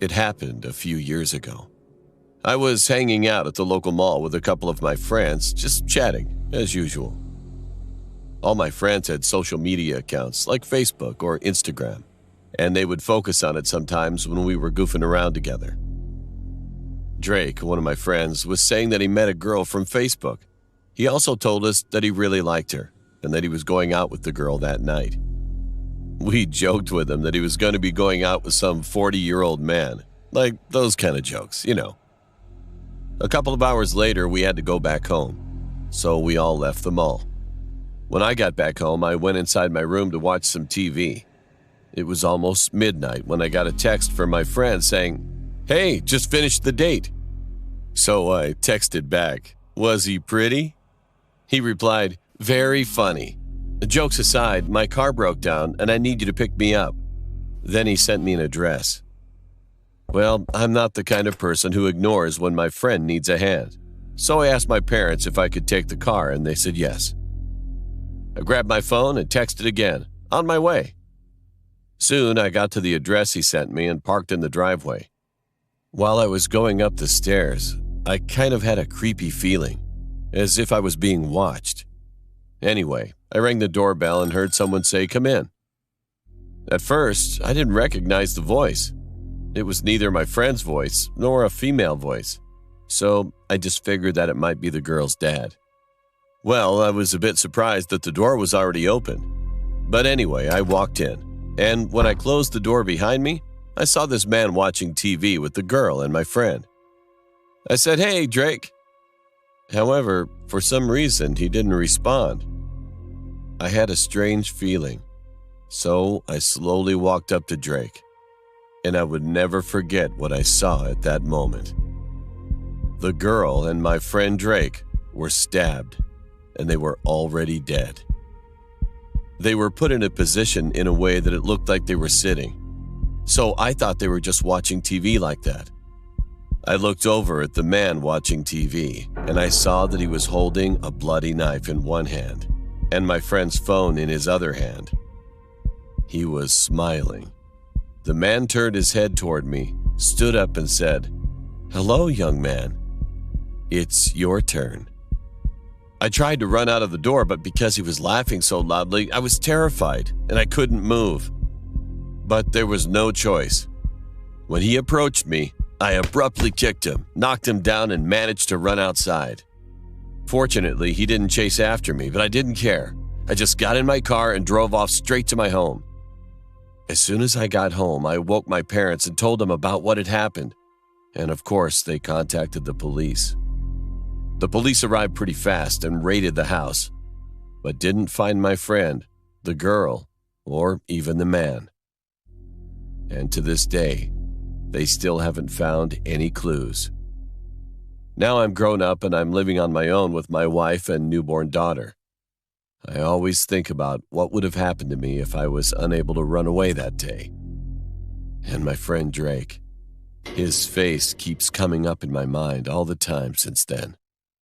It happened a few years ago. I was hanging out at the local mall with a couple of my friends, just chatting, as usual. All my friends had social media accounts like Facebook or Instagram, and they would focus on it sometimes when we were goofing around together. Drake, one of my friends, was saying that he met a girl from Facebook. He also told us that he really liked her and that he was going out with the girl that night. We joked with him that he was going to be going out with some 40-year-old man, like those kind of jokes, you know. A couple of hours later, we had to go back home, so we all left the mall. When I got back home, I went inside my room to watch some TV. It was almost midnight when I got a text from my friend saying, "Hey, just finished the date." So I texted back, "Was he pretty?" He replied, "Very funny. Jokes aside, my car broke down and I need you to pick me up." Then he sent me an address. Well, I'm not the kind of person who ignores when my friend needs a hand. So I asked my parents if I could take the car and they said yes. I grabbed my phone and texted again, "On my way." Soon I got to the address he sent me and parked in the driveway. While I was going up the stairs, I kind of had a creepy feeling, as if I was being watched. Anyway, I rang the doorbell and heard someone say, "Come in." At first, I didn't recognize the voice. It was neither my friend's voice nor a female voice, so I just figured that it might be the girl's dad. Well, I was a bit surprised that the door was already open. But anyway, I walked in, and when I closed the door behind me, I saw this man watching TV with the girl and my friend. I said, "Hey, Drake." However, for some reason, he didn't respond. I had a strange feeling, so I slowly walked up to Drake, and I would never forget what I saw at that moment. The girl and my friend Drake were stabbed, and they were already dead. They were put in a position in a way that it looked like they were sitting, so I thought they were just watching TV like that. I looked over at the man watching TV, and I saw that he was holding a bloody knife in one hand and my friend's phone in his other hand. He was smiling. The man turned his head toward me, stood up and said, "Hello, young man. It's your turn." I tried to run out of the door, but because he was laughing so loudly, I was terrified and I couldn't move. But there was no choice. When he approached me, I abruptly kicked him, knocked him down, and managed to run outside. Fortunately, he didn't chase after me, but I didn't care. I just got in my car and drove off straight to my home. As soon as I got home, I woke my parents and told them about what had happened. And of course, they contacted the police. The police arrived pretty fast and raided the house, but didn't find my friend, the girl, or even the man. And to this day, they still haven't found any clues. Now I'm grown up and I'm living on my own with my wife and newborn daughter. I always think about what would have happened to me if I was unable to run away that day. And my friend Drake, his face keeps coming up in my mind all the time since then.